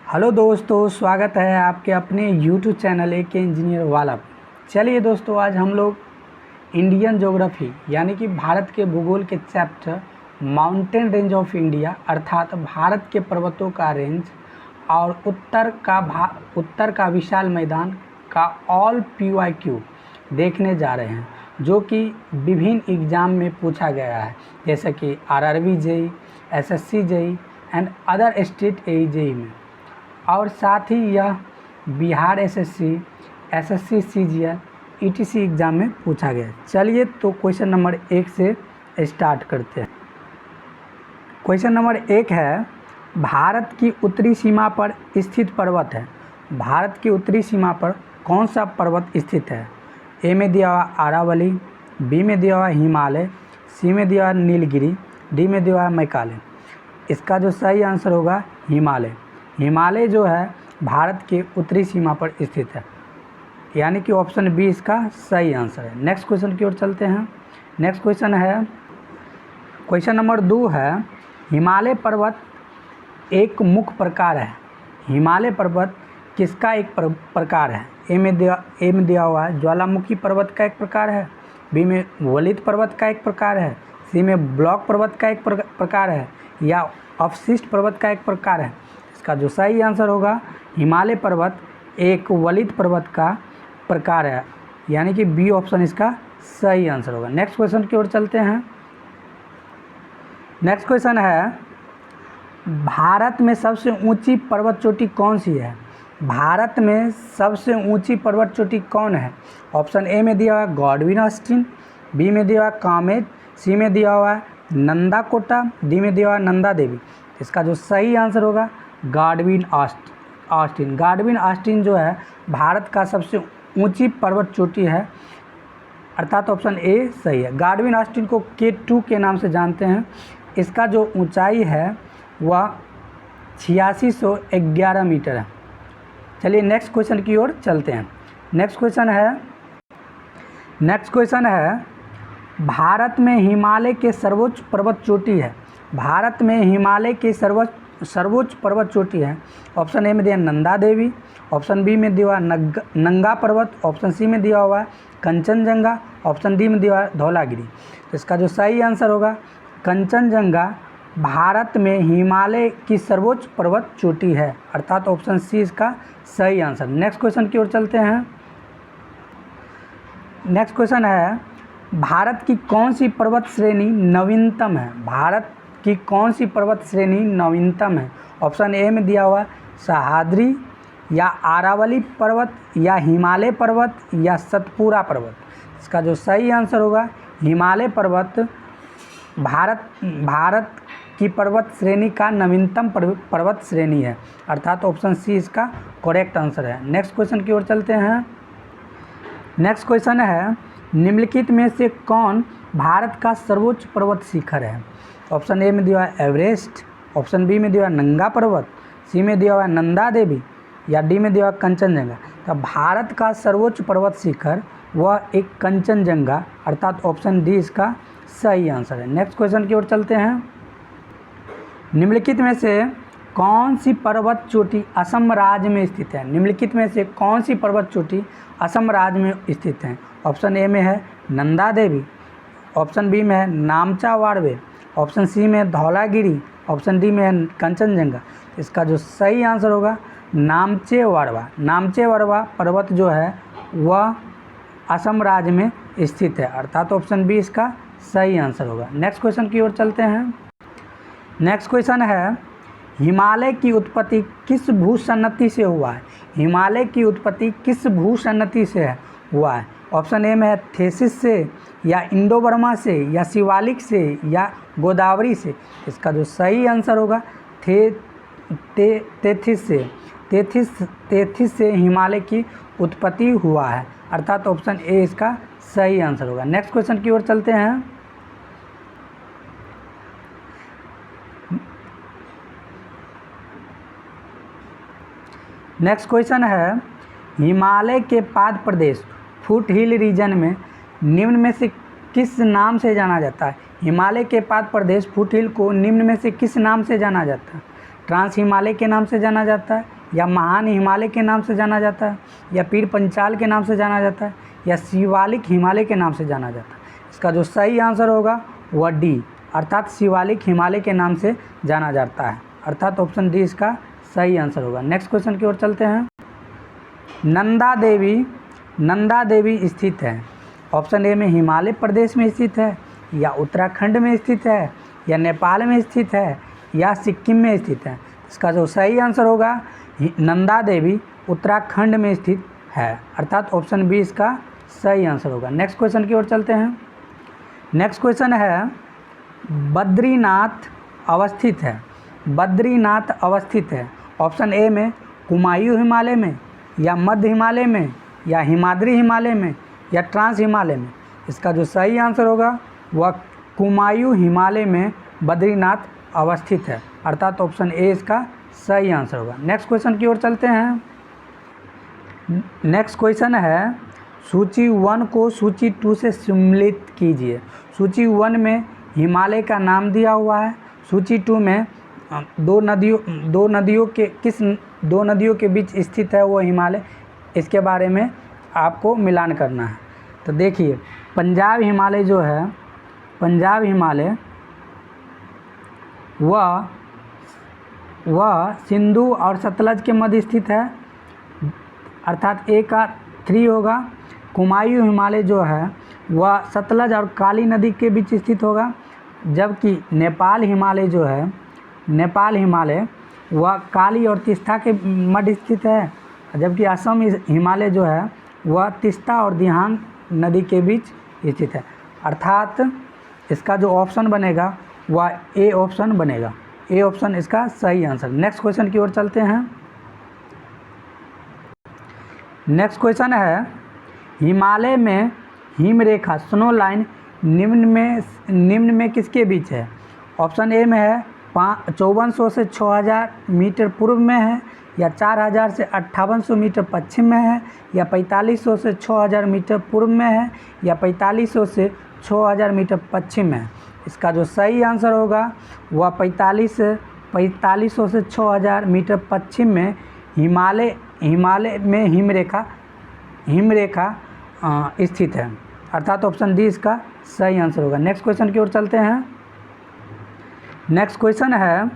Hello दोस्तों, स्वागत है आपके अपने यूट्यूब चैनल एक इंजीनियर वाला पे। चलिए दोस्तों, आज हम लोग इंडियन ज्योग्राफी यानी कि भारत के भूगोल के chapter mountain range of India अर्थात भारत के पर्वतों का रेंज और उत्तर का विशाल मैदान का ऑल PYQ देखने जा रहे हैं, जो कि विभिन्न एग्ज़ाम में पूछा गया है, जैसे कि RRB JEE, SSC JEE and other state JEE में। और साथ ही यह Bihar SSC CGL ETC exam में पूछा गया। चलिए तो क्वेश्चन नंबर 1 से स्टार्ट करते हैं। क्वेश्चन नंबर 1 है, भारत की उत्तरी सीमा पर स्थित पर्वत है। भारत की उत्तरी सीमा पर कौन सा पर्वत स्थित है? ए में दिया हुआ अरावली, बी में दिया हुआ हिमालय, सी में दिया हुआ नीलगिरी, डी में दिया हुआ मैकाले। इसका जो सही आंसर होगा हिमालय। हिमालय जो है भारत के उत्तरी सीमा पर स्थित है, यानी कि ऑप्शन बी इसका सही आंसर है। नेक्स्ट क्वेश्चन की ओर चलते हैं। नेक्स्ट क्वेश्चन है, क्वेश्चन नंबर 2 है, हिमालय पर्वत एक मुख्य प्रकार है। हिमालय पर्वत किसका एक प्रकार है? ए में दिया हुआ है ज्वालामुखी पर्वत का एक प्रकार है, बी में वलित पर्वत का एक प्रकार है, सी में ब्लॉक पर्वत का एक प्रकार है, या अवशिष्ट पर्वत का एक प्रकार है। इसका जो सही आंसर होगा हिमालय पर्वत एक वलित पर्वत का प्रकार है, यानी कि बी ऑप्शन इसका सही आंसर होगा। नेक्स्ट क्वेश्चन की ओर चलते हैं। नेक्स्ट क्वेश्चन है, भारत में सबसे ऊंची पर्वत चोटी कौन सी है? भारत में सबसे ऊंची पर्वत चोटी कौन है? ऑप्शन ए में दिया हुआ गॉडविन ऑस्टिन, बी में दिया हुआ कामेट, सी में दिया हुआ नंदा कोटा, डी में दिया हुआ नंदा देवी। इसका जो सही आंसर होगा गॉडविन ऑस्टिन। गॉडविन ऑस्टिन जो है भारत का सबसे ऊंची पर्वत चोटी है, अर्थात ऑप्शन ए सही है। गॉडविन ऑस्टिन को K2 के नाम से जानते हैं। इसका जो ऊंचाई है वह 8611 मीटर है। चलिए नेक्स्ट क्वेश्चन की ओर चलते हैं। नेक्स्ट क्वेश्चन है, भारत में हिमालय के सर्वोच्च पर्वत चोटी है। भारत में हिमालय के सर्वोच्च पर्वत चोटी है। ऑप्शन ए में दिया नंदा देवी, ऑप्शन बी में दिया हुआ नंगा पर्वत, ऑप्शन सी में दिया हुआ कंचनजंगा, ऑप्शन डी में दिया हुआ धौलागिरी। तो इसका जो सही आंसर होगा कंचनजंगा भारत में हिमालय की सर्वोच्च पर्वत चोटी है, अर्थात ऑप्शन सी इसका सही आंसर। नेक्स्ट क्वेश्चन की ओर चलते हैं। नेक्स्ट क्वेश्चन है, भारत की कौन सी पर्वत श्रेणी नवीनतम है? भारत की कौन सी पर्वत श्रेणी नवीनतम है? ऑप्शन ए में दिया हुआ सह्याद्री, या अरावली पर्वत, या हिमालय पर्वत, या सतपुरा पर्वत। इसका जो सही आंसर होगा हिमालय पर्वत भारत की पर्वत श्रेणी का नवीनतम पर्वत श्रेणी है, अर्थात ऑप्शन सी इसका करेक्ट आंसर है। नेक्स्ट क्वेश्चन की ओर चलते हैं। नेक्स्ट क्वेश्चन है, निम्नलिखित में से कौन भारत का सर्वोच्च पर्वत शिखर है? ऑप्शन ए में दिया हुआ एवरेस्ट, ऑप्शन बी में दिया हुआ नंगा पर्वत, सी में दिया हुआ नंदा देवी, या डी में दिया हुआ कंचनजंगा। तो भारत का सर्वोच्च पर्वत शिखर वह एक कंचनजंगा, अर्थात ऑप्शन डी इसका सही आंसर है। नेक्स्ट क्वेश्चन की ओर चलते हैं। निम्नलिखित में से कौन सी पर्वत चोटी असम राज्य में स्थित है? निम्नलिखित में से कौन सी पर्वत चोटी असम राज्य में स्थित है? ऑप्शन ए में है नंदा देवी, ऑप्शन बी में है नामचा वाड़वे, ऑप्शन सी में है धौलागिरी, ऑप्शन डी में है कंचनजंगा। इसका जो सही आंसर होगा नामचे वाड़वा। नामचे वाड़वा पर्वत जो है वह असम राज्य में स्थित है, अर्थात ऑप्शन बी इसका सही आंसर होगा। नेक्स्ट क्वेश्चन की ओर चलते हैं। नेक्स्ट क्वेश्चन है, हिमालय की उत्पत्ति किस भूसन्नति से हुआ है? हिमालय की उत्पत्ति किस भूसन्नति से हुआ है? ऑप्शन ए में है थेसिस से, या इंडो बर्मा से, या शिवालिक से, या गोदावरी से। इसका जो सही आंसर होगा तेथिस से हिमालय की उत्पत्ति हुआ है, अर्थात ऑप्शन ए इसका सही आंसर होगा। नेक्स्ट क्वेश्चन की ओर चलते हैं। नेक्स्ट क्वेश्चन है, हिमालय के पाद प्रदेश फुट हिल रीजन में निम्न में से किस नाम से जाना जाता है? हिमालय के पाद प्रदेश फुट हिल को निम्न में से किस नाम से जाना जाता है? ट्रांस हिमालय के नाम से जाना जाता है, या महान हिमालय के नाम से जाना जाता है, या पीर पंचाल के नाम से जाना जाता है, या शिवालिक हिमालय के नाम से जाना जाता है? इसका जो सही आंसर होगा वह डी, अर्थात शिवालिक हिमालय के नाम से जाना जाता है, अर्थात ऑप्शन डी इसका सही आंसर होगा। नेक्स्ट क्वेश्चन की ओर चलते हैं। नंदा देवी स्थित है, ऑप्शन ए में हिमालय प्रदेश में स्थित है, या उत्तराखंड में स्थित है, या नेपाल में स्थित है, या सिक्किम में स्थित है? इसका जो सही आंसर होगा नंदा देवी उत्तराखंड में स्थित है, अर्थात ऑप्शन बी इसका सही आंसर होगा। नेक्स्ट क्वेश्चन की ओर चलते हैं। नेक्स्ट क्वेश्चन है बद्रीनाथ अवस्थित है, बद्रीनाथ अवस्थित है, ऑप्शन ए में कुमायूं हिमालय में, या मध्य हिमालय में, या हिमाद्री हिमालय में, या ट्रांस हिमालय में? इसका जो सही आंसर होगा वह कुमायूं हिमालय में बद्रीनाथ अवस्थित है, अर्थात ऑप्शन ए इसका सही आंसर होगा। नेक्स्ट क्वेश्चन की ओर चलते हैं। नेक्स्ट क्वेश्चन है सूची 1 को सूची 2 से सम्मिलित कीजिए। सूची 1 में हिमालय का नाम दिया हुआ है, सूची 2 में दो नदियों के बीच स्थित है वो हिमालय, इसके बारे में आपको मिलान करना है। तो देखिए पंजाब हिमालय जो है, पंजाब हिमालय वह सिंधु और सतलज के मध्य स्थित है, अर्थात ए का 3 होगा। कुमायूं हिमालय जो है वह सतलज और काली नदी के बीच स्थित होगा, जबकि नेपाल हिमालय जो है, नेपाल हिमालय वह काली और तीस्ता के मध्य स्थित है, जबकि असम हिमालय जो है वह तीस्ता और दिहांग नदी के बीच स्थित है, अर्थात इसका जो ऑप्शन बनेगा वह ए ऑप्शन बनेगा, ए ऑप्शन इसका सही आंसर। नेक्स्ट क्वेश्चन की ओर चलते हैं। नेक्स्ट क्वेश्चन है हिमालय में हिमरेखा स्नो लाइन निम्न में किसके बीच है? ऑप्शन ए में है 5400 से 6000 मीटर पूर्व में है, या 4000 से 5800 मीटर पश्चिम में है, या 4500 से 6000 मीटर पूर्व में है, या 4500 से 6000 मीटर पश्चिम में है? इसका जो सही आंसर होगा वह 4500 से 6000 मीटर पश्चिम में हिमालय में हिमरेखा स्थित है, अर्थात ऑप्शन डी इसका सही आंसर होगा। नेक्स्ट क्वेश्चन की ओर चलते हैं। नेक्स्ट क्वेश्चन है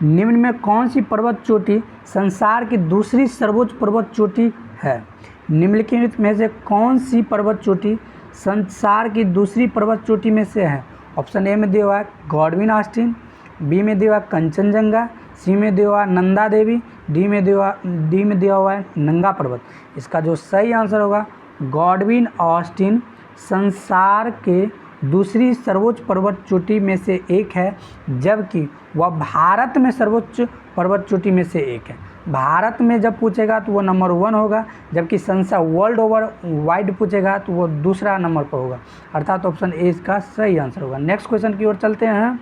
निम्न में कौन सी पर्वत चोटी संसार की दूसरी सर्वोच्च पर्वत चोटी है? निम्नलिखित में से कौन सी पर्वत चोटी संसार की दूसरी पर्वत चोटी में से है? ऑप्शन ए में दिया हुआ है गॉडविन ऑस्टिन, बी में दिया हुआ है कंचनजंगा, सी में दिया हुआ है नंदा देवी, डी में दिया हुआ है नंगा पर्वत। इसका जो सही आंसर होगा गॉडविन ऑस्टिन संसार के दूसरी सर्वोच्च पर्वत चोटी में से एक है, जबकि वह भारत में सर्वोच्च पर्वत चोटी में से एक है। भारत में जब पूछेगा तो वो नंबर 1 होगा, जबकि संसार वर्ल्ड ओवर वाइड पूछेगा तो वो दूसरा नंबर पर होगा, अर्थात ऑप्शन ए इसका सही आंसर होगा। नेक्स्ट क्वेश्चन की ओर चलते हैं।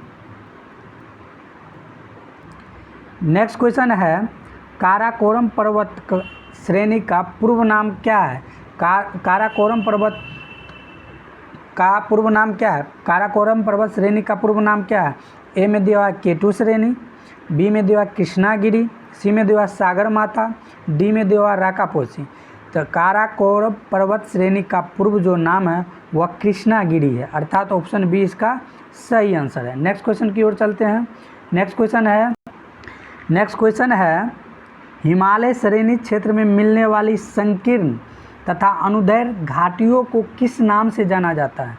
नेक्स्ट क्वेश्चन है काराकोरम पर्वत श्रेणी का पूर्व नाम क्या है? काराकोरम पर्वत का पूर्व नाम क्या है? काराकोरम पर्वत श्रेणी का पूर्व नाम क्या है? ए में दिया हुआ केटू श्रेणी, बी में दिया हुआ कृष्णागिरी, सी में दिया हुआ सागर माता, डी में दिया हुआ राकापोची। तो काराकोरम पर्वत श्रेणी का पूर्व जो नाम है वह कृष्णागिरी है, अर्थात ऑप्शन बी इसका सही आंसर है। नेक्स्ट क्वेश्चन की ओर चलते हैं। नेक्स्ट क्वेश्चन है हिमालय श्रेणी क्षेत्र में मिलने वाली संकीर्ण तथा अनुदैर्घ्य घाटियों को किस नाम से जाना जाता है?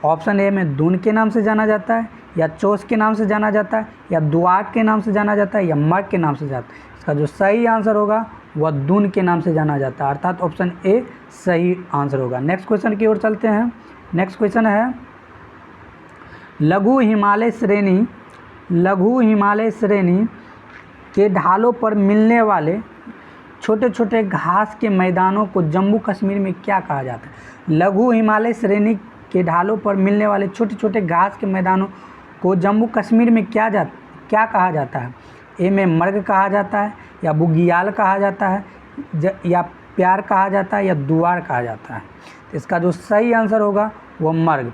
ऑप्शन ए में दून के नाम से जाना जाता है, या चोस के नाम से जाना जाता है, या दुआक के नाम से जाना जाता है, या मर्ग के नाम से जाता है? इसका जो सही आंसर होगा वह दून के नाम से जाना जाता है, अर्थात ऑप्शन ए सही आंसर होगा। नेक्स्ट क्वेश्चन की ओर चलते हैं। नेक्स्ट क्वेश्चन है लघु हिमालय श्रेणी के ढालों पर मिलने वाले छोटे छोटे घास के मैदानों को जम्मू कश्मीर में क्या कहा जाता है? लघु हिमालय श्रेणी के ढालों पर मिलने वाले छोटे छोटे घास के मैदानों को जम्मू कश्मीर में क्या कहा जाता है? ए में मर्ग कहा जाता है, या बुगियाल कहा जाता है, या प्यार कहा जाता है, या दुआर कहा जाता है? इसका जो सही आंसर होगा वो मर्ग।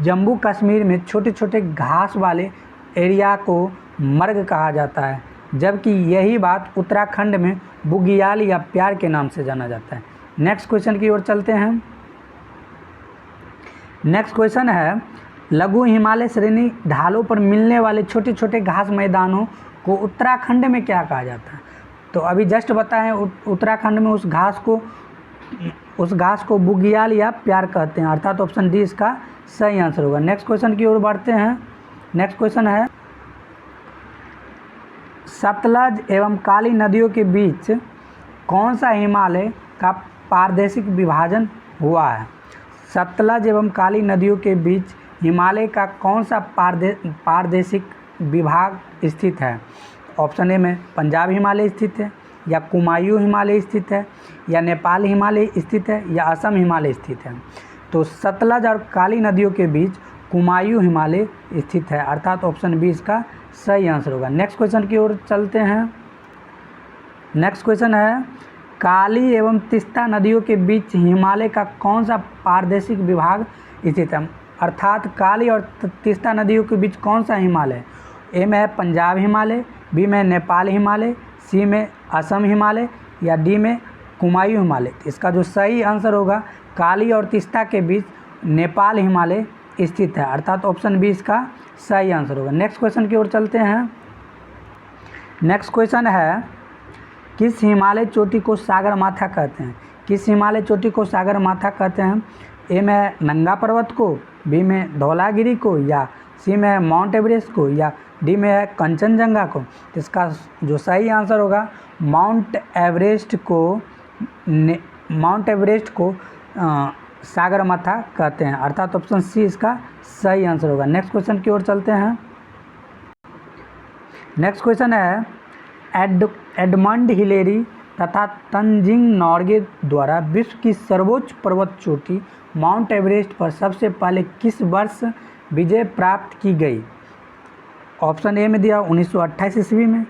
जम्मू कश्मीर में छोटे छोटे घास वाले एरिया को मर्ग कहा जाता है, जबकि यही बात उत्तराखंड में बुग्याल या प्यार के नाम से जाना जाता है। नेक्स्ट क्वेश्चन की ओर चलते हैं। नेक्स्ट क्वेश्चन है, लघु हिमालय श्रेणी ढालों पर मिलने वाले छोटे छोटे घास मैदानों को उत्तराखंड में क्या कहा जाता है? तो अभी जस्ट बताएं, उत्तराखंड में उस घास को बुग्याल या प्यार कहते हैं, अर्थात ऑप्शन डी इसका सही आंसर होगा। नेक्स्ट क्वेश्चन की ओर बढ़ते हैं। नेक्स्ट क्वेश्चन है, सतलज एवं काली नदियों के बीच कौन सा हिमालय का पारदेशिक विभाजन हुआ है? सतलज एवं काली नदियों के बीच हिमालय का कौन सा पारदेशिक विभाग स्थित है? ऑप्शन ए में पंजाब हिमालय स्थित है, या कुमायूं हिमालय स्थित है, या नेपाल हिमालय स्थित है, या असम हिमालय स्थित है। तो सतलज और काली नदियों के बीच कुमायूं हिमालय स्थित है, अर्थात ऑप्शन बी इसका सही आंसर होगा। नेक्स्ट क्वेश्चन की ओर चलते हैं। नेक्स्ट क्वेश्चन है, काली एवं तीस्ता नदियों के बीच हिमालय का कौन सा पारदेशिक विभाग स्थित है? अर्थात काली और तीस्ता नदियों के बीच कौन सा हिमालय? ए में है पंजाब हिमालय, बी में नेपाल हिमालय, सी में असम हिमालय, या डी में कुमायूं हिमालय। इसका जो सही आंसर होगा, काली और तीस्ता के बीच नेपाल हिमालय स्थित है, अर्थात ऑप्शन बी इसका सही आंसर होगा। नेक्स्ट क्वेश्चन की ओर चलते हैं। नेक्स्ट क्वेश्चन है, किस हिमालय चोटी को सागरमाथा कहते हैं? किस हिमालय चोटी को सागरमाथा कहते हैं? ए में नंगा पर्वत को, बी में धौलागिरी को, या सी में माउंट एवरेस्ट को, या डी में है कंचनजंगा को। इसका जो सही आंसर होगा, माउंट एवरेस्ट को सागरमाथा कहते हैं, अर्थात ऑप्शन सी इसका सही आंसर होगा। नेक्स्ट क्वेश्चन की ओर चलते हैं। नेक्स्ट क्वेश्चन है, एडमंड हिलेरी तथा तंजिंग नोर्गे द्वारा विश्व की सर्वोच्च पर्वत चोटी माउंट एवरेस्ट पर सबसे पहले किस वर्ष विजय प्राप्त की गई? ऑप्शन ए में दिया 1928 ईस्वी में,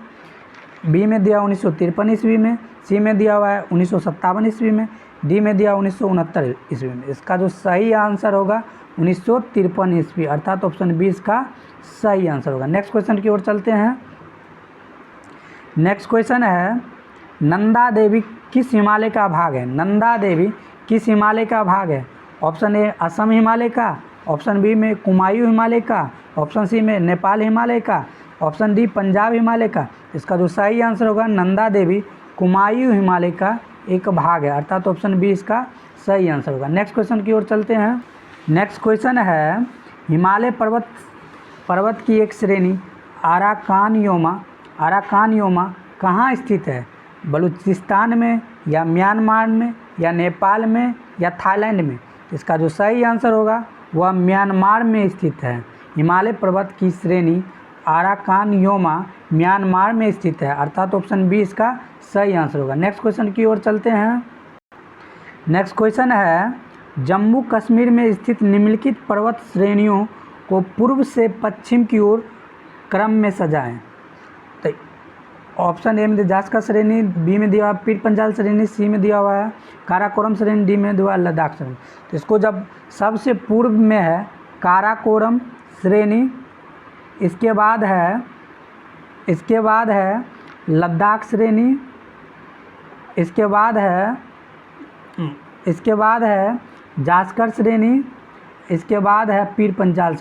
बी में दिया 1953 ईस्वी में, सी में दिया हुआ है 1957 ईस्वी में, डी में दिया 1969 ईस्वी में। इसका जो सही आंसर होगा 1953 ईस्वी, अर्थात ऑप्शन बी इसका सही आंसर होगा। नेक्स्ट क्वेश्चन की ओर चलते हैं। नेक्स्ट क्वेश्चन है, नंदा देवी किस हिमालय का भाग है? नंदा देवी किस हिमालय का भाग है? ऑप्शन ए असम हिमालय का, ऑप्शन बी में कुमायूं हिमालय का, ऑप्शन सी में नेपाल हिमालय का, ऑप्शन डी पंजाब हिमालय का। इसका जो सही आंसर होगा, नंदा देवी कुमायूं हिमालय का एक भाग है, अर्थात ऑप्शन बी इसका सही आंसर होगा। नेक्स्ट क्वेश्चन की ओर चलते हैं। नेक्स्ट क्वेश्चन है, हिमालय पर्वत की एक श्रेणी आराकानयोमा कहाँ स्थित है? बलूचिस्तान में, या म्यांमार में, या नेपाल में, या थाईलैंड में। इसका जो सही आंसर होगा वह म्यांमार में स्थित है। हिमालय पर्वत की श्रेणी आराकानयोमा म्यांमार में स्थित है, अर्थात ऑप्शन बी इसका सही आंसर होगा। नेक्स्ट क्वेश्चन की ओर चलते हैं। नेक्स्ट क्वेश्चन है, जम्मू कश्मीर में स्थित निम्नलिखित पर्वत श्रेणियों को पूर्व से पश्चिम की ओर क्रम में सजाएं। तो ऑप्शन ए में जास्कर श्रेणी, बी में दिया हुआ पीर पंजाल श्रेणी, सी में दिया हुआ है काराकोरम श्रेणी, डी में दिया हुआ लद्दाख श्रेणी। तो इसको जब सबसे पूर्व में है काराकोरम श्रेणी, इसके बाद है लद्दाख श्रेणी, इसके बाद है जास्कर श्रेणी, इसके बाद है पीर पंजाल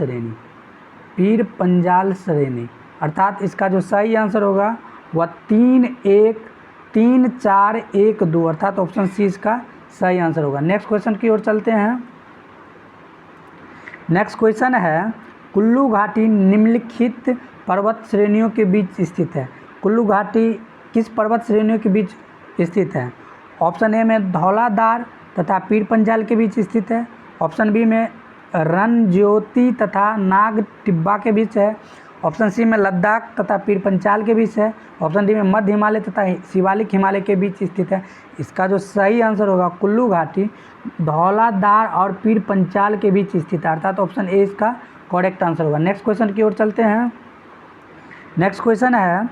श्रेणी, अर्थात इसका जो सही आंसर होगा वह 3-4-1-2, अर्थात ऑप्शन सी इसका सही आंसर होगा। नेक्स्ट क्वेश्चन की ओर चलते हैं। नेक्स्ट क्वेश्चन है, कुल्लू घाटी निम्नलिखित पर्वत श्रेणियों के बीच स्थित है। कुल्लू घाटी किस पर्वत श्रेणियों के बीच स्थित है? ऑप्शन ए में धौलाधार तथा पीर पंजाल के बीच स्थित है, ऑप्शन बी में रणज्योति तथा नाग टिब्बा के बीच है, ऑप्शन सी में लद्दाख तथा पीर पंजाल के बीच है, ऑप्शन डी में मध्य हिमालय तथा शिवालिक हिमालय के बीच स्थित है। इसका जो सही आंसर होगा, कुल्लू घाटी धौलाधार और पीर पंजाल के बीच स्थित है, अर्थात ऑप्शन ए इसका करेक्ट आंसर होगा। नेक्स्ट क्वेश्चन की ओर चलते हैं। नेक्स्ट क्वेश्चन है,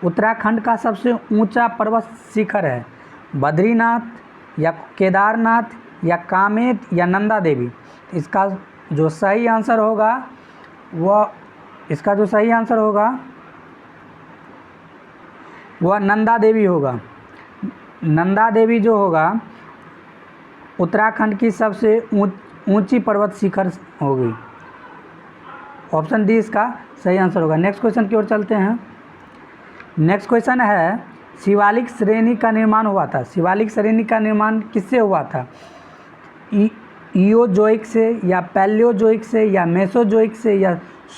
उत्तराखंड का सबसे ऊंचा पर्वत शिखर है बद्रीनाथ, या केदारनाथ, या कामेट, या नंदा देवी। इसका जो सही आंसर होगा वह नंदा देवी होगा। नंदा देवी जो होगा उत्तराखंड की सबसे ऊंची पर्वत शिखर होगी। ऑप्शन डी इसका सही आंसर होगा। नेक्स्ट क्वेश्चन की ओर चलते हैं। नेक्स्ट क्वेश्चन है, शिवालिक श्रेणी का निर्माण हुआ था। शिवालिक श्रेणी का निर्माण किससे हुआ था? इयोजोइक से या पैलियोजोइक से या मेसोजोइक से या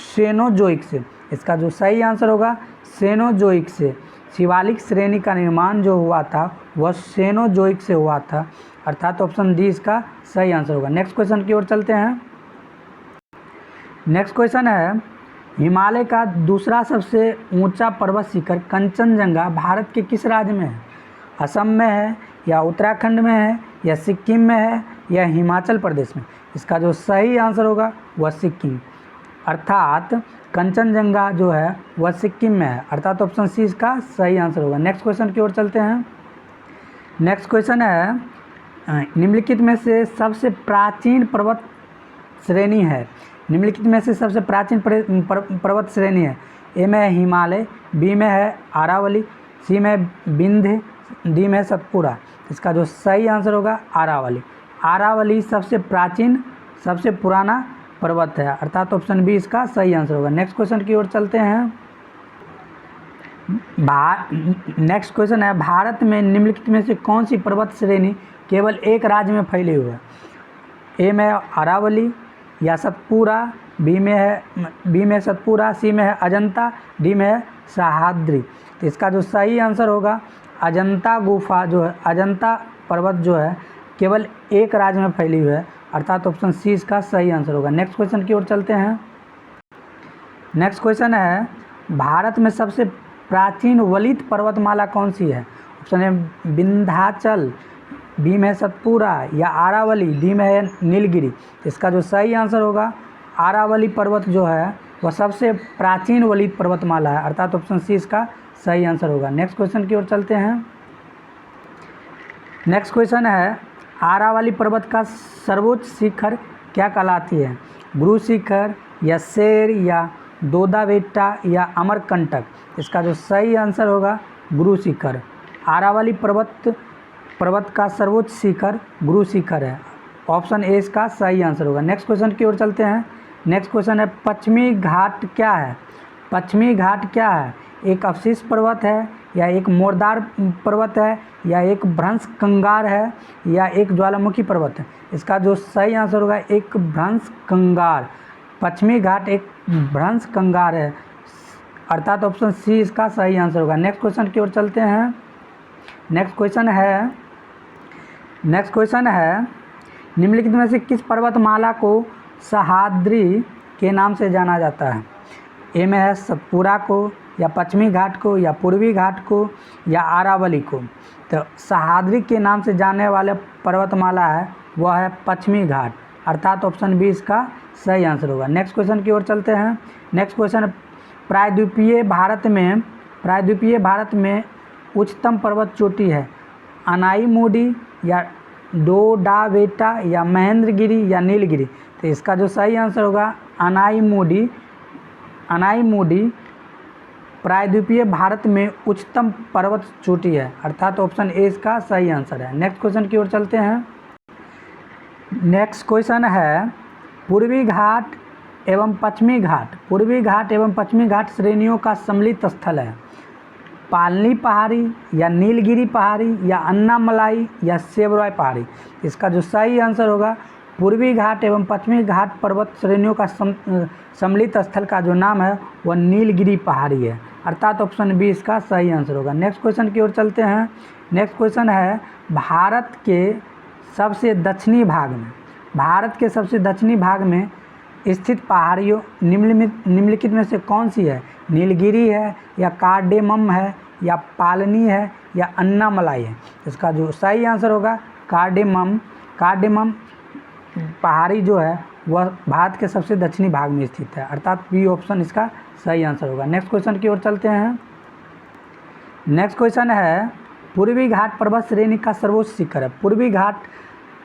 सेनोजोइक से? इसका जो सही आंसर होगा सेनोजोइक से। शिवालिक श्रेणी का निर्माण जो हुआ था वह सेनोजोइक से हुआ था, अर्थात ऑप्शन डी इसका सही आंसर होगा। नेक्स्ट क्वेश्चन की ओर चलते हैं। नेक्स्ट क्वेश्चन है, हिमालय का दूसरा सबसे ऊंचा पर्वत शिखर कंचनजंगा भारत के किस राज्य में है? असम में है या उत्तराखंड में है या सिक्किम में है या हिमाचल प्रदेश में? इसका जो सही आंसर होगा वह सिक्किम, अर्थात कंचनजंगा जो है वह सिक्किम में है, अर्थात ऑप्शन सी इसका सही आंसर होगा। नेक्स्ट क्वेश्चन की ओर चलते हैं। नेक्स्ट क्वेश्चन है, निम्नलिखित में से सबसे प्राचीन पर्वत श्रेणी है। निम्नलिखित में से सबसे प्राचीन पर्वत श्रेणी है। ए में है हिमालय, बी में है अरावली, सी में विंध्य, डी में है सतपुड़ा। इसका जो सही आंसर होगा अरावली। अरावली सबसे प्राचीन सबसे पुराना पर्वत है, अर्थात ऑप्शन बी इसका सही आंसर होगा। नेक्स्ट क्वेश्चन की ओर चलते हैं। नेक्स्ट क्वेश्चन है, भारत में निम्नलिखित में से कौन सी पर्वत श्रेणी केवल एक राज्य में फैली हुई है? ए में अरावली या सतपुड़ा, बी में सतपुड़ा, सी में है अजंता, डी में है सह्याद्री। तो इसका जो सही आंसर होगा अजंता गुफा जो है, अजंता पर्वत जो है केवल एक राज्य में फैली हुई है, अर्थात ऑप्शन सी इसका सही आंसर होगा। नेक्स्ट क्वेश्चन की ओर चलते हैं। नेक्स्ट क्वेश्चन है, भारत में सबसे प्राचीन वलित पर्वतमाला कौन सी है? ऑप्शन ए विंध्याचल, बी में सतपुड़ा या अरावली, डी में है नीलगिरी। इसका जो सही आंसर होगा अरावली पर्वत जो है वह सबसे प्राचीन वलित पर्वतमाला है, अर्थात ऑप्शन सी इसका सही आंसर होगा। नेक्स्ट क्वेश्चन की ओर चलते हैं। नेक्स्ट क्वेश्चन है, अरावली पर्वत का सर्वोच्च शिखर क्या कहलाती है? गुरु शिखर या शेर या दोदा या अमरकंटक? इसका जो सही आंसर होगा गुरु शिखर। अरावली पर्वत का सर्वोच्च शिखर गुरु शिखर है, ऑप्शन ए इसका सही आंसर होगा। नेक्स्ट क्वेश्चन की ओर चलते हैं। नेक्स्ट क्वेश्चन है, पश्चिमी घाट क्या है? पश्चिमी घाट क्या है? एक अवशिष्ट पर्वत है या एक मोरदार पर्वत है या एक भ्रंश कंगार है या एक ज्वालामुखी पर्वत है? इसका जो सही आंसर होगा एक भ्रंश कंगार। पश्चिमी घाट एक भ्रंश कंगार है, अर्थात ऑप्शन सी इसका सही आंसर होगा। नेक्स्ट क्वेश्चन की ओर चलते हैं। नेक्स्ट क्वेश्चन है, निम्नलिखित में से किस पर्वतमाला को सह्याद्री के नाम से जाना जाता है? ए में है सतपुड़ा को या पश्चिमी घाट को या पूर्वी घाट को या अरावली को? तो सह्याद्री के नाम से जाने वाले पर्वतमाला है वह है पश्चिमी घाट, अर्थात ऑप्शन बी इसका सही आंसर होगा। नेक्स्ट क्वेश्चन की ओर चलते हैं। नेक्स्ट क्वेश्चन, प्रायद्वीपीय भारत में उच्चतम पर्वत चोटी है अनाईमुडी या डोडाबेटा या महेंद्रगिरी या नीलगिरी? तो इसका जो सही आंसर होगा अनाईमुडी प्रायद्वीपीय भारत में उच्चतम पर्वत चोटी है, अर्थात ऑप्शन ए इसका सही आंसर है। नेक्स्ट क्वेश्चन की ओर चलते हैं। नेक्स्ट क्वेश्चन है, पूर्वी घाट एवं पश्चिमी घाट श्रेणियों का सम्मिलित स्थल है। पालनी पहाड़ी या नीलगिरी पहाड़ी या अन्नामलाई या सेवरॉय पहाड़ी? इसका जो सही आंसर होगा पूर्वी घाट एवं पश्चिमी घाट पर्वत श्रेणियों का सम्मिलित स्थल का जो नाम है वह नीलगिरी पहाड़ी है, अर्थात ऑप्शन बी इसका सही आंसर होगा। नेक्स्ट क्वेश्चन की ओर चलते हैं। नेक्स्ट क्वेश्चन है, भारत के सबसे दक्षिणी भाग में स्थित पहाड़ियों निम्नलिखित में से कौन सी है? नीलगिरी है या कार्डेमम है या पालनी है या अन्नामलाई है? इसका जो सही आंसर होगा कार्डेमम पहाड़ी जो है वह भारत के सबसे दक्षिणी भाग में स्थित है, अर्थात बी ऑप्शन इसका सही आंसर होगा। नेक्स्ट क्वेश्चन की ओर चलते हैं। नेक्स्ट क्वेश्चन है, पूर्वी घाट पर्वत श्रेणी का सर्वोच्च शिखर है। पूर्वी घाट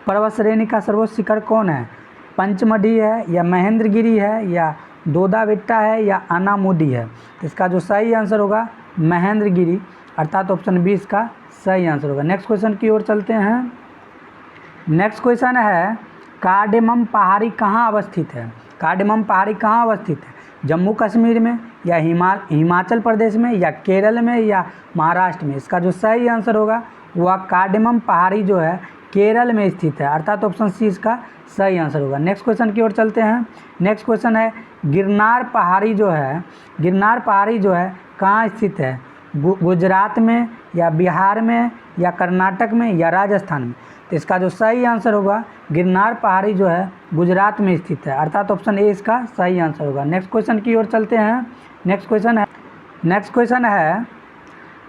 पर्वत श्रेणी का सर्वोच्च शिखर कौन है? पंचमढ़ी है या महेंद्रगिरी है या दोदाबेट्टा है या अनामुडी है? इसका जो सही आंसर होगा महेंद्रगिरी, अर्थात ऑप्शन बी इसका सही आंसर होगा। नेक्स्ट क्वेश्चन की ओर चलते हैं। नेक्स्ट क्वेश्चन है कार्डेमम पहाड़ी कहाँ अवस्थित है? कार्डेमम पहाड़ी कहाँ अवस्थित है? जम्मू कश्मीर में या हिमाचल प्रदेश में या केरल में या महाराष्ट्र में? इसका जो सही आंसर होगा वह कार्डेमम पहाड़ी जो है केरल में स्थित है, अर्थात ऑप्शन सी इसका सही आंसर होगा। नेक्स्ट क्वेश्चन की ओर चलते हैं। नेक्स्ट क्वेश्चन है गिरनार पहाड़ी जो है कहाँ स्थित है? गुजरात में या बिहार में या कर्नाटक में या राजस्थान में? तो इसका जो सही आंसर होगा गिरनार पहाड़ी जो है गुजरात में स्थित है, अर्थात ऑप्शन ए इसका सही आंसर होगा। नेक्स्ट क्वेश्चन की ओर चलते हैं। नेक्स्ट क्वेश्चन है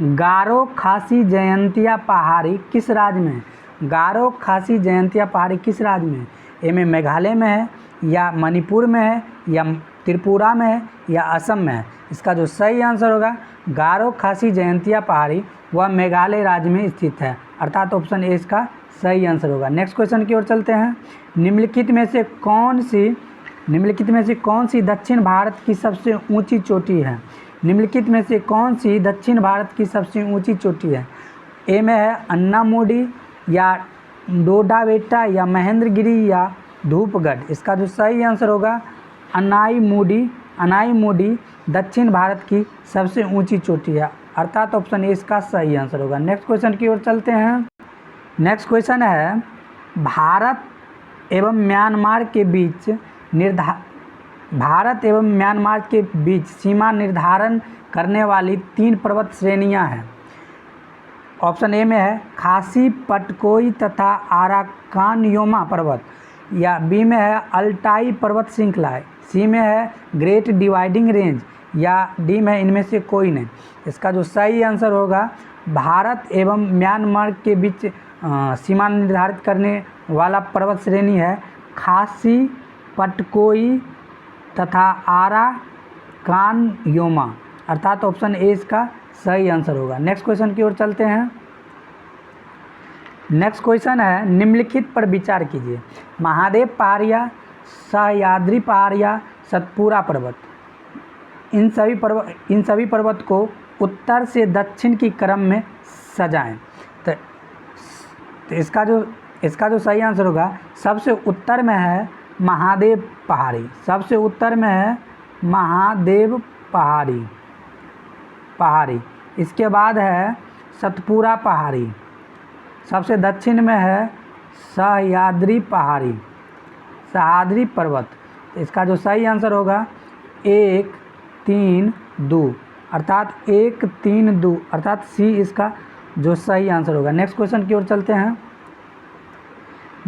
गारो खासी जयंतिया पहाड़ी किस राज्य में है? गारो खासी जयंतिया पहाड़ी किस राज्य में है? ए में मेघालय में है या मणिपुर में है या त्रिपुरा में है या असम में है? इसका जो सही आंसर होगा गारो खासी जयंतिया पहाड़ी वह मेघालय राज्य में स्थित है, अर्थात ऑप्शन ए इसका सही आंसर होगा। नेक्स्ट क्वेश्चन की ओर चलते हैं। निम्नलिखित में से कौन सी दक्षिण भारत की सबसे ऊंची चोटी है? निम्नलिखित में से कौन सी दक्षिण भारत की सबसे ऊंची चोटी है? ए में है अन्नामुडी या डोडाबेट्टा या महेंद्रगिरी या धूपगढ़? इसका जो सही आंसर होगा अनाईमुडी दक्षिण भारत की सबसे ऊंची चोटी है, अर्थात ऑप्शन ए इसका सही आंसर होगा। नेक्स्ट क्वेश्चन की ओर चलते हैं। नेक्स्ट क्वेश्चन है भारत एवं म्यांमार के बीच सीमा निर्धारण करने वाली 3 पर्वत श्रेणियां हैं। ऑप्शन ए में है खासी पटकोई तथा आराकानयोमा पर्वत, या बी में है अल्टाई पर्वत श्रृंखला, सी में है ग्रेट डिवाइडिंग रेंज, या डी में इनमें से कोई नहीं। इसका जो सही आंसर होगा भारत एवं म्यांमार के बीच सीमा निर्धारित करने वाला पर्वत श्रेणी है खासी पटकोई तथा आराकानयोमा, अर्थात ऑप्शन ए इसका सही आंसर होगा। नेक्स्ट क्वेश्चन की ओर चलते हैं। नेक्स्ट क्वेश्चन है निम्नलिखित पर विचार कीजिए। महादेव पहाड़िया, सह्याद्री पहाड़िया, सतपुड़ा पर्वत, इन सभी पर्वत को उत्तर से दक्षिण की क्रम में सजाएं। तो इसका जो सही आंसर होगा सबसे उत्तर में है महादेव पहाड़ी, सबसे उत्तर में है महादेव पहाड़ी। इसके बाद है सतपुड़ा पहाड़ी, सबसे दक्षिण में है सह्याद्री पर्वत। इसका जो सही आंसर होगा 1, 3, 2, अर्थात 1, 3, 2, अर्थात सी इसका जो सही आंसर होगा। नेक्स्ट क्वेश्चन की ओर चलते हैं।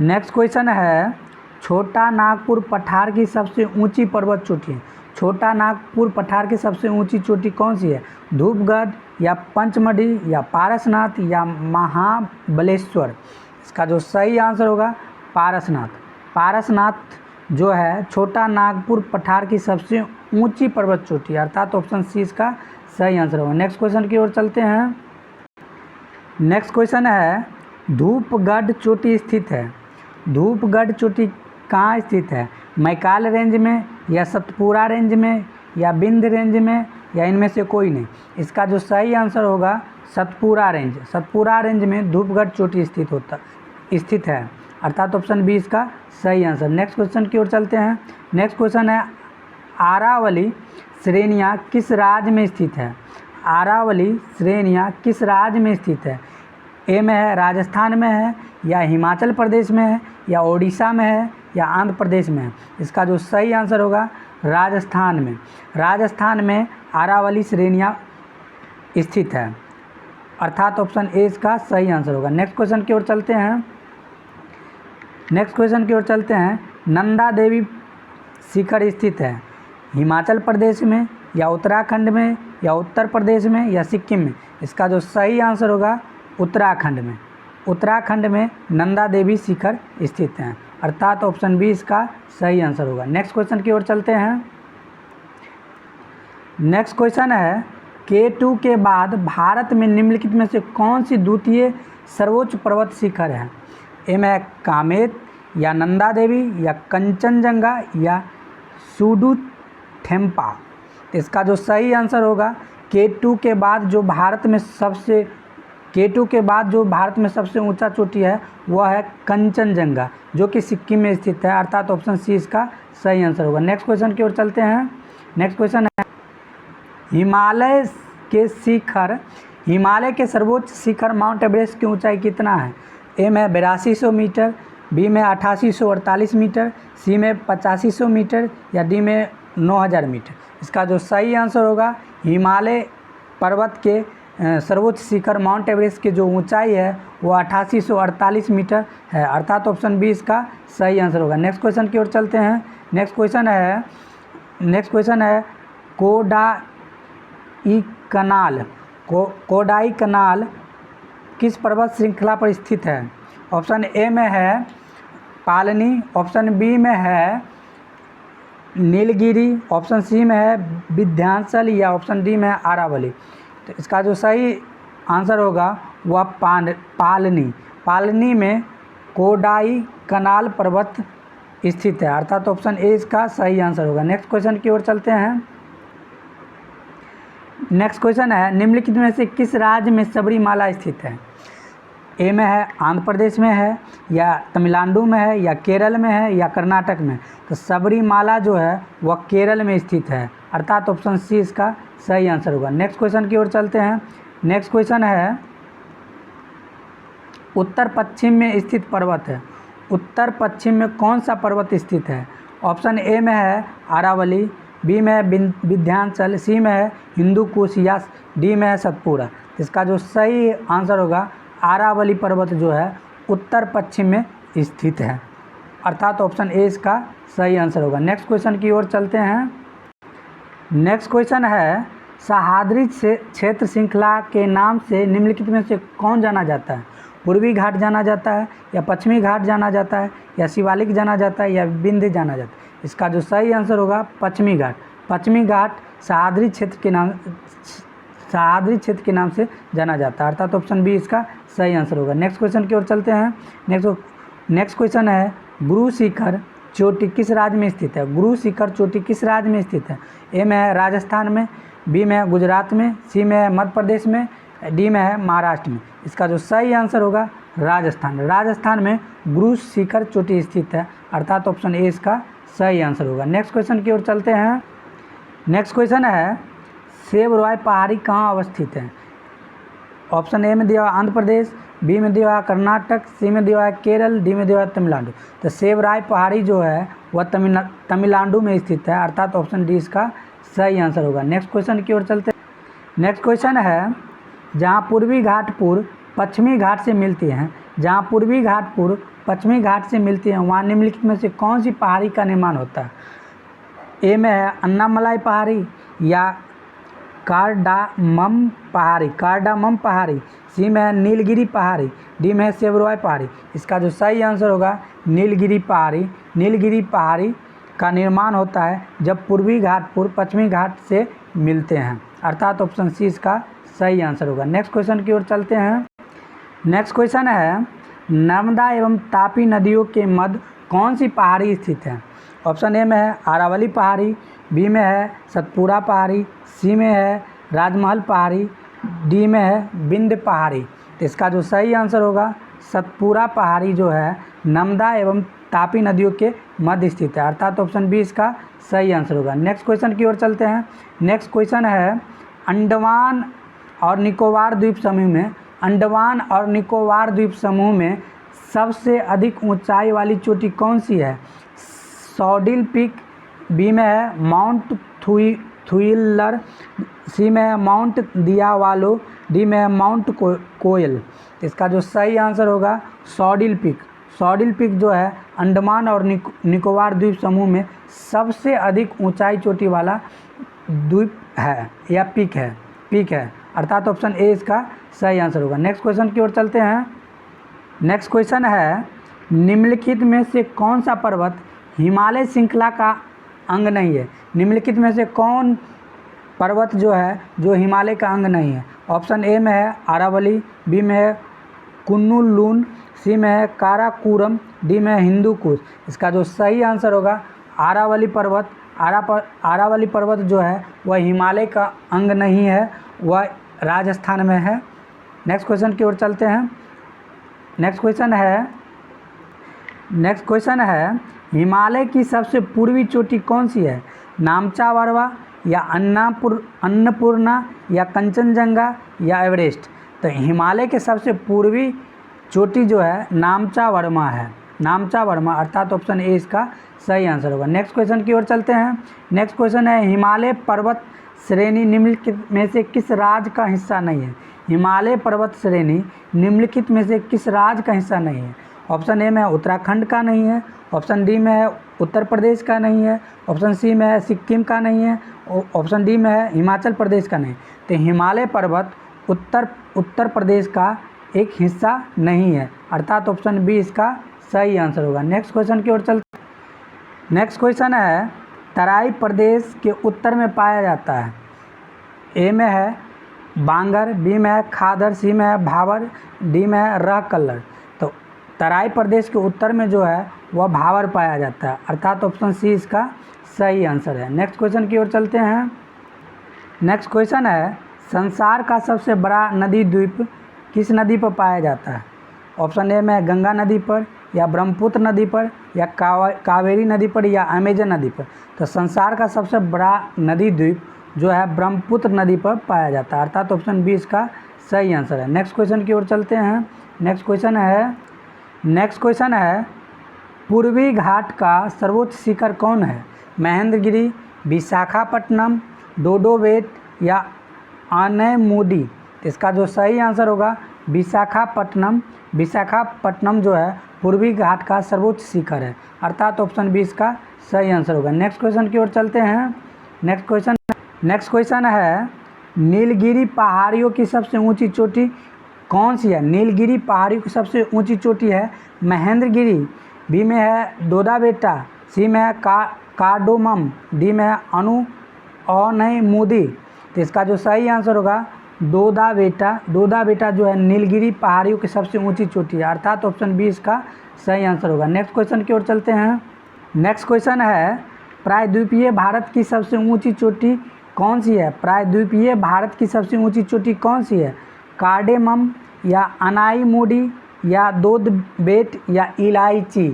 नेक्स्ट क्वेश्चन है छोटा नागपुर पठार की सबसे ऊंची पर्वत चोटी। छोटा नागपुर पठार की सबसे ऊंची चोटी कौन सी है? धूपगढ़ या पंचमढ़ी या पारसनाथ या महाबलेश्वर? इसका जो सही आंसर होगा पारसनाथ जो है छोटा नागपुर पठार की सबसे ऊंची पर्वत चोटी, अर्थात ऑप्शन सी इसका सही आंसर होगा। नेक्स्ट क्वेश्चन की ओर चलते हैं। नेक्स्ट क्वेश्चन है धूपगढ़ चोटी स्थित है। धूपगढ़ चोटी कहाँ स्थित है? मैकाल रेंज में या सतपुड़ा रेंज में या बिंद रेंज में या इनमें से कोई नहीं? इसका जो सही आंसर होगा सतपुड़ा रेंज में धूपगढ़ चोटी स्थित है, अर्थात ऑप्शन बी इसका सही आंसर। नेक्स्ट क्वेश्चन की ओर चलते हैं। नेक्स्ट क्वेश्चन है आरावली श्रेणियाँ किस राज्य में स्थित है? आरावली श्रेणियाँ किस राज्य में स्थित है? ए में है राजस्थान में है या हिमाचल प्रदेश में है या ओडिशा में है या आंध्र प्रदेश में है? इसका जो सही आंसर होगा राजस्थान में आरावली श्रेणियाँ स्थित है, अर्थात ऑप्शन ए इसका सही आंसर होगा। नेक्स्ट क्वेश्चन की ओर चलते हैं। नंदा देवी शिखर स्थित है हिमाचल प्रदेश में या उत्तराखंड में या उत्तर प्रदेश में या सिक्किम में? इसका जो सही आंसर होगा उत्तराखंड में नंदा देवी शिखर स्थित हैं, अर्थात ऑप्शन बी इसका सही आंसर होगा। नेक्स्ट क्वेश्चन की ओर चलते हैं। नेक्स्ट क्वेश्चन है K2 के बाद भारत में निम्नलिखित में से कौन सी द्वितीय सर्वोच्च पर्वत शिखर है? ए में कामेत या नंदा देवी या कंचनजंगा या सुडुथेम्पा? इसका जो सही आंसर होगा K2 के बाद जो भारत में सबसे ऊंचा चोटी है वह है कंचनजंगा, जो कि सिक्किम में स्थित है, अर्थात ऑप्शन सी इसका सही आंसर होगा। नेक्स्ट क्वेश्चन की ओर चलते हैं। नेक्स्ट क्वेश्चन है हिमालय के सर्वोच्च शिखर माउंट एवरेस्ट की ऊंचाई कितना है? ए में 8200 मीटर, बी में 8848 मीटर, सी में 8500 मीटर या डी में 9000 मीटर। इसका जो सही आंसर होगा, हिमालय पर्वत के सर्वोच्च शिखर माउंट एवरेस्ट की जो ऊंचाई है वो 8848 मीटर है, अर्थात ऑप्शन बी इसका सही आंसर होगा। नेक्स्ट क्वेश्चन की ओर चलते हैं। नेक्स्ट क्वेश्चन है कोडाई कनाल किस पर्वत श्रृंखला पर स्थित है? ऑप्शन ए में है पालनी, ऑप्शन बी में है नीलगिरी, ऑप्शन सी में है विंध्याचल या ऑप्शन डी में है अरावली। तो इसका जो सही आंसर होगा वह पालनी में कोडाई कनाल पर्वत स्थित है, अर्थात ऑप्शन ए इसका सही आंसर होगा। नेक्स्ट क्वेश्चन की ओर चलते हैं। नेक्स्ट क्वेश्चन है निम्नलिखित में से किस राज्य में सबरीमाला स्थित है? ए में है आंध्र प्रदेश में है या तमिलनाडु में है या केरल में है या कर्नाटक में। तो सबरीमाला जो है वह केरल में स्थित है, अर्थात ऑप्शन सी इसका सही आंसर होगा। नेक्स्ट क्वेश्चन की ओर चलते हैं। नेक्स्ट क्वेश्चन है उत्तर पश्चिम में स्थित पर्वत है, उत्तर पश्चिम में कौन सा पर्वत स्थित है? ऑप्शन ए में है अरावली, बी में है विंध्याचल, सी में है हिंदू कुश या डी में है सतपुड़ा। इसका जो सही आंसर होगा, अरावली पर्वत जो है उत्तर पश्चिम में स्थित है, अर्थात ऑप्शन ए इसका सही आंसर होगा। नेक्स्ट क्वेश्चन की ओर चलते हैं। नेक्स्ट क्वेश्चन है सह्याद्री क्षेत्र श्रृंखला के नाम से निम्नलिखित में से कौन जाना जाता है? पूर्वी घाट जाना जाता है या पश्चिमी घाट जाना जाता है या शिवालिक जाना जाता है या विंध्य जाना जाता है? इसका जो सही आंसर होगा पश्चिमी घाट। पश्चिमी घाट सह्याद्री क्षेत्र के नाम से जाना जाता है, अर्थात ऑप्शन बी इसका सही आंसर होगा। नेक्स्ट क्वेश्चन की ओर चलते हैं। नेक्स्ट क्वेश्चन है गुरु शिखर चोटी किस राज्य में स्थित है? गुरु शिखर चोटी किस राज्य में स्थित है? ए में है राजस्थान में, बी में है गुजरात में, सी में है मध्य प्रदेश में, डी में है महाराष्ट्र में। इसका जो सही आंसर होगा राजस्थान में गुरु शिखर चोटी स्थित है, अर्थात ऑप्शन ए इसका सही आंसर होगा। नेक्स्ट क्वेश्चन की ओर चलते हैं। नेक्स्ट क्वेश्चन है सेब रॉय पहाड़ी कहाँ अवस्थित है? ऑप्शन ए में दिया हुआ आंध्र प्रदेश, बी में दिया हुआ कर्नाटक, सी में दिया हुआ केरल, डी में दिया हुआ तमिलनाडु। तो सेब रॉय पहाड़ी जो है वह तमिलनाडु में स्थित है, अर्थात ऑप्शन डी इसका सही आंसर होगा। नेक्स्ट क्वेश्चन की ओर चलते हैं। नेक्स्ट क्वेश्चन है जहाँ पूर्वी घाटपुर पश्चिमी घाट से मिलती हैं, वहाँ निम्नलिखित में से कौन सी पहाड़ी का निर्माण होता है? ए में है अन्नामलाई पहाड़ी या कार्डामम पहाड़ी, सी में है नीलगिरी पहाड़ी, डी में है सेवरॉय पहाड़ी। इसका जो सही आंसर होगा नीलगिरी पहाड़ी का निर्माण होता है जब पूर्वी घाटपुर पश्चिमी घाट से मिलते हैं, अर्थात ऑप्शन सी इसका सही आंसर होगा। नेक्स्ट क्वेश्चन की ओर चलते हैं। नेक्स्ट क्वेश्चन है नर्मदा एवं तापी नदियों के मध्य कौन सी पहाड़ी स्थित है? ऑप्शन ए में है अरावली पहाड़ी, बी में है सतपुड़ा पहाड़ी, सी में है राजमहल पहाड़ी, डी में है विंध्य पहाड़ी। तो इसका जो सही आंसर होगा सतपुड़ा पहाड़ी जो है नर्मदा एवं तापी नदियों के मध्य स्थित है, अर्थात ऑप्शन बी इसका सही आंसर होगा। नेक्स्ट क्वेश्चन की ओर चलते हैं। नेक्स्ट क्वेश्चन है अंडमान और निकोबार द्वीप समूह में सबसे अधिक ऊंचाई वाली चोटी कौन सी है? सॉडिल पीक, बी में है माउंट थुइलर, सी में है माउंट दियावालो, डी में है माउंट कोयल। इसका जो सही आंसर होगा सॉडिल पीक जो है अंडमान और निकोबार द्वीप समूह में सबसे अधिक ऊंचाई चोटी वाला द्वीप है या पीक है, अर्थात ऑप्शन ए इसका सही आंसर होगा। नेक्स्ट क्वेश्चन की ओर चलते हैं। नेक्स्ट क्वेश्चन है निम्नलिखित में से कौन सा पर्वत हिमालय श्रृंखला का अंग नहीं है? निम्नलिखित में से कौन पर्वत जो है जो हिमालय का अंग नहीं है? ऑप्शन ए में है अरावली, बी में है कुन्नुलून, सी में है काराकोरम, डी में है हिंदू कुश। इसका जो सही आंसर होगा अरावली पर्वत आरावली पर्वत जो है वह हिमालय का अंग नहीं है, वह राजस्थान में है। नेक्स्ट क्वेश्चन की ओर चलते हैं। नेक्स्ट क्वेश्चन है हिमालय की सबसे पूर्वी चोटी कौन सी है? नामचा वर्मा या अन्नपूर्णा या कंचनजंगा या एवरेस्ट? तो हिमालय के सबसे पूर्वी चोटी जो है नामचा वर्मा है, नामचा वर्मा, अर्थात ऑप्शन ए इसका सही आंसर होगा। नेक्स्ट क्वेश्चन की ओर चलते हैं। नेक्स्ट क्वेश्चन है हिमालय पर्वत श्रेणी निम्नलिखित में से किस राज्य का हिस्सा नहीं है? हिमालय पर्वत श्रेणी निम्नलिखित में से किस राज्य का हिस्सा नहीं है? ऑप्शन ए में है उत्तराखंड का नहीं है, ऑप्शन डी में है उत्तर प्रदेश का नहीं है, ऑप्शन सी में है सिक्किम का नहीं है, ऑप्शन डी में है हिमाचल प्रदेश का नहीं। तो हिमालय पर्वत उत्तर प्रदेश का एक हिस्सा नहीं है, अर्थात ऑप्शन बी इसका सही आंसर होगा। नेक्स्ट क्वेश्चन की ओर चलते। नेक्स्ट क्वेश्चन है तराई प्रदेश के उत्तर में पाया जाता है। ए में है बांगर, बी में है खादर, सी में है भावर, डी में है रह कल्लर। तो तराई प्रदेश के उत्तर में जो है वह भावर पाया जाता है, अर्थात ऑप्शन सी इसका सही आंसर है। नेक्स्ट क्वेश्चन की ओर चलते हैं। नेक्स्ट क्वेश्चन है संसार का सबसे बड़ा नदी द्वीप किस नदी पर पाया जाता है? ऑप्शन ए में गंगा नदी पर या ब्रह्मपुत्र नदी पर या कावेरी नदी पर या अमेजन नदी पर। तो संसार का सबसे बड़ा नदी द्वीप जो है ब्रह्मपुत्र नदी पर पाया जाता है, अर्थात ऑप्शन बी इसका सही आंसर है। नेक्स्ट क्वेश्चन की ओर चलते हैं। नेक्स्ट क्वेश्चन है पूर्वी घाट का सर्वोच्च शिखर कौन है? महेंद्रगिरी, विशाखापट्टनम, डोडोबेट या आनैमुदी? तो इसका जो सही आंसर होगा विशाखापट्टनम। विशाखापट्टनम जो है पूर्वी घाट का सर्वोच्च शिखर है, अर्थात ऑप्शन बी इसका सही आंसर होगा। नेक्स्ट क्वेश्चन की ओर चलते हैं। नेक्स्ट क्वेश्चन है नीलगिरी पहाड़ियों की सबसे ऊंची चोटी कौन सी है? नीलगिरी पहाड़ियों की सबसे ऊंची चोटी है महेंद्रगिरी, बी में है डोडाबेटा, सी में है कार्डोमम, डी में है आनैमुदी। तो इसका जो सही आंसर होगा डोडाबेटा जो है नीलगिरी पहाड़ियों की सबसे ऊंची चोटी है, अर्थात ऑप्शन बी इसका सही आंसर होगा। नेक्स्ट क्वेश्चन की ओर चलते हैं। नेक्स्ट क्वेश्चन है प्रायद्वीपीय भारत की सबसे ऊंची चोटी कौन सी है? प्रायद्वीपीय भारत की सबसे ऊंची चोटी कौन सी है? कार्डेमम या अनाईमुडी या डोडबेट या इलायची?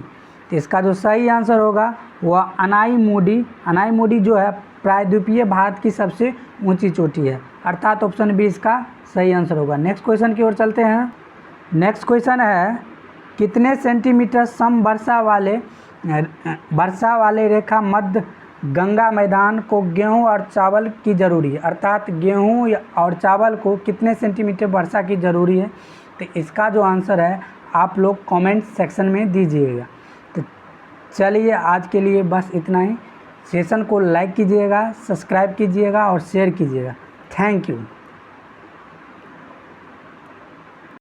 तो इसका जो सही आंसर होगा वह अनाईमुडी जो है प्रायद्वीपीय भारत की सबसे ऊंची चोटी है, अर्थात ऑप्शन बी इसका सही आंसर होगा। नेक्स्ट क्वेश्चन की ओर चलते हैं। नेक्स्ट क्वेश्चन है कितने सेंटीमीटर सम वर्षा वाले रेखा मध्य गंगा मैदान को गेहूं और चावल की ज़रूरी है? अर्थात गेहूं और चावल को कितने सेंटीमीटर वर्षा की ज़रूरी है? तो इसका जो आंसर है आप लोग कमेंट सेक्शन में दीजिएगा। तो चलिए आज के लिए बस इतना ही। सेशन को लाइक कीजिएगा, सब्सक्राइब कीजिएगा और शेयर कीजिएगा। Thank you.